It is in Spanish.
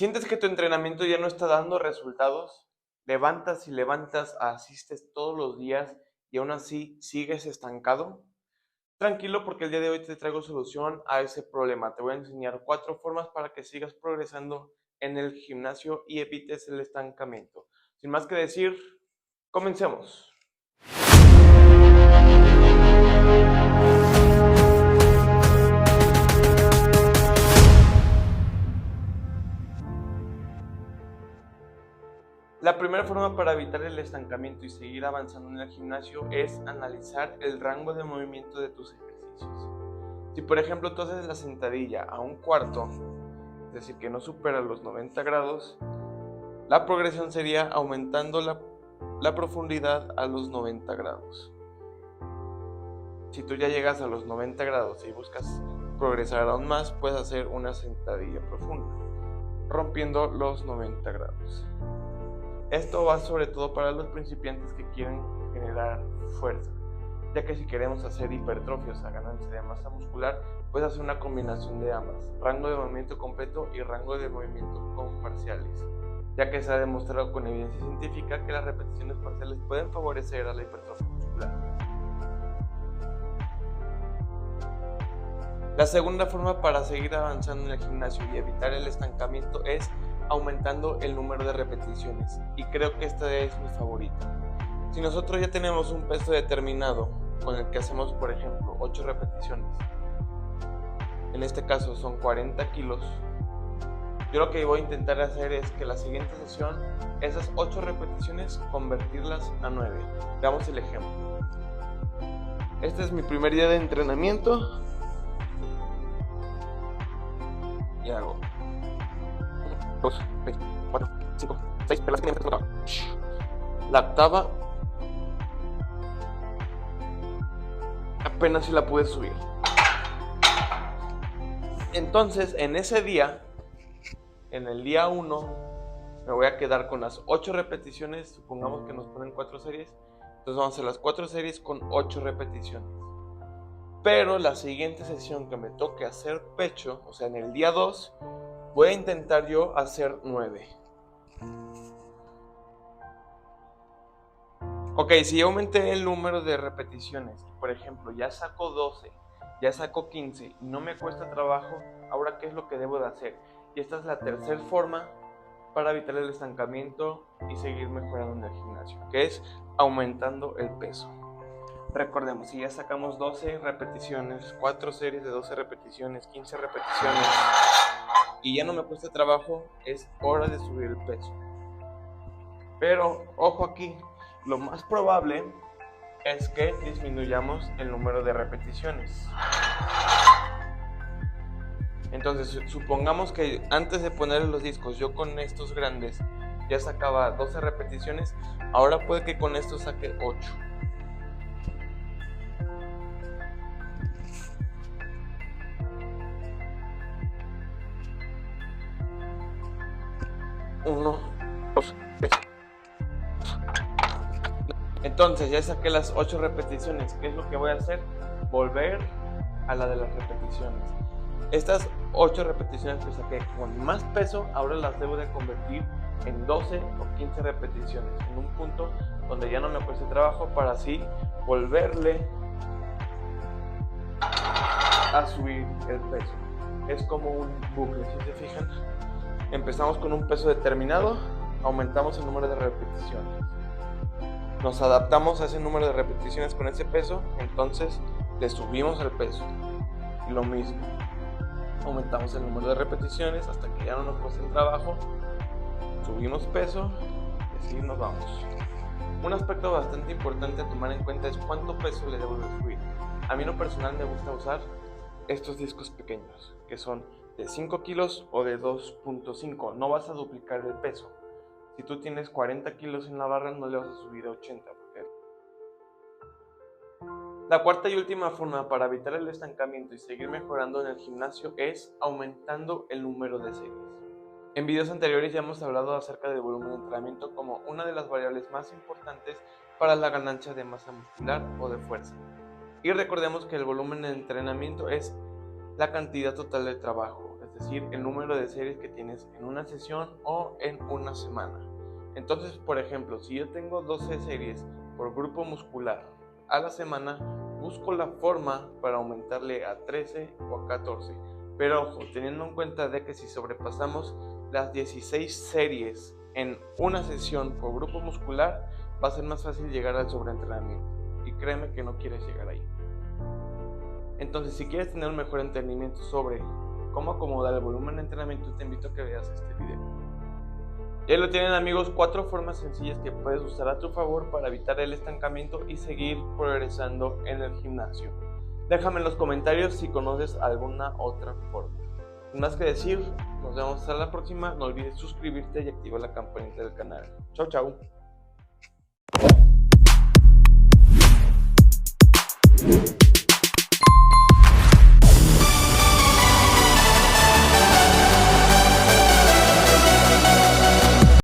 ¿Sientes que tu entrenamiento ya no está dando resultados? ¿Levantas y levantas, asistes todos los días y aún así sigues estancado? Tranquilo porque el día de hoy te traigo solución a ese problema. Te voy a enseñar 4 formas para que sigas progresando en el gimnasio y evites el estancamiento. Sin más que decir, comencemos. La primera forma para evitar el estancamiento y seguir avanzando en el gimnasio es analizar el rango de movimiento de tus ejercicios. Si por ejemplo tú haces la sentadilla a un cuarto, es decir, que no supera los 90 grados, la progresión sería aumentando la profundidad a los 90 grados. Si tú ya llegas a los 90 grados y buscas progresar aún más, puedes hacer una sentadilla profunda, rompiendo los 90 grados. Esto va sobre todo para los principiantes que quieren generar fuerza, ya que si queremos hacer hipertrofia, o sea, ganancia de masa muscular, puedes hacer una combinación de ambas, rango de movimiento completo y rango de movimiento con parciales, ya que se ha demostrado con evidencia científica que las repeticiones parciales pueden favorecer a la hipertrofia muscular. La segunda forma para seguir avanzando en el gimnasio y evitar el estancamiento es aumentando el número de repeticiones, y creo que esta es mi favorita. Si nosotros ya tenemos un peso determinado con el que hacemos, por ejemplo, 8 repeticiones, en este caso son 40 kilos, yo lo que voy a intentar hacer es que la siguiente sesión, esas 8 repeticiones, convertirlas a 9. Veamos el ejemplo. Este es mi primer día de entrenamiento y hago 1, 2, 3, 4, 5, 6, pero la octava apenas si la pude subir. Entonces, en ese día, en el día 1, me voy a quedar con las 8 repeticiones. Supongamos que nos ponen 4 series. Entonces vamos a hacer las 4 series con 8 repeticiones. Pero la siguiente sesión que me toque hacer pecho, o sea, en el día 2, voy a intentar yo hacer 9. Ok, si yo aumenté el número de repeticiones, por ejemplo, ya saco 12, ya saco 15 y no me cuesta trabajo, ahora ¿qué es lo que debo de hacer? Y esta es la tercera forma para evitar el estancamiento y seguir mejorando en el gimnasio, que es aumentando el peso. Recordemos, si ya sacamos 12 repeticiones, 4 series de 12 repeticiones, 15 repeticiones y ya no me cuesta trabajo, es hora de subir el peso. Pero ojo aquí, lo más probable es que disminuyamos el número de repeticiones. Entonces, supongamos que antes de poner los discos, yo con estos grandes ya sacaba 12 repeticiones, ahora puede que con estos saque 8. Uno, 2, 3. Entonces ya saqué las 8 repeticiones. ¿Qué es lo que voy a hacer? Volver a la de las repeticiones. Estas 8 repeticiones que saqué con más peso, ahora las debo de convertir en 12 o 15 repeticiones, en un punto donde ya no me cueste trabajo, para así volverle a subir el peso. Es como un bucle, si se fijan. Empezamos con un peso determinado, aumentamos el número de repeticiones, nos adaptamos a ese número de repeticiones con ese peso, entonces le subimos el peso. Y lo mismo, aumentamos el número de repeticiones hasta que ya no nos cueste el trabajo, subimos peso y así nos vamos. Un aspecto bastante importante a tomar en cuenta es cuánto peso le debo de subir. A mí en lo personal me gusta usar estos discos pequeños, que son de 5 kilos o de 2.5. No vas a duplicar el peso. Si tú tienes 40 kilos en la barra, no le vas a subir a 80. La cuarta y última forma para evitar el estancamiento y seguir mejorando en el gimnasio es aumentando el número de series. En videos anteriores ya hemos hablado acerca del volumen de entrenamiento como una de las variables más importantes para la ganancia de masa muscular o de fuerza. Y recordemos que el volumen de entrenamiento es la cantidad total de trabajo, es decir, el número de series que tienes en una sesión o en una semana. Entonces, por ejemplo, si yo tengo 12 series por grupo muscular a la semana, busco la forma para aumentarle a 13 o a 14. Pero ojo, teniendo en cuenta de que si sobrepasamos las 16 series en una sesión por grupo muscular, va a ser más fácil llegar al sobreentrenamiento. Y créeme que no quieres llegar ahí. Entonces, si quieres tener un mejor entendimiento sobre cómo acomodar el volumen de entrenamiento, te invito a que veas este video. Ya lo tienen, amigos, 4 formas sencillas que puedes usar a tu favor para evitar el estancamiento y seguir progresando en el gimnasio. Déjame en los comentarios si conoces alguna otra forma. Sin más que decir, nos vemos hasta la próxima. No olvides suscribirte y activar la campanita del canal. Chau, chau.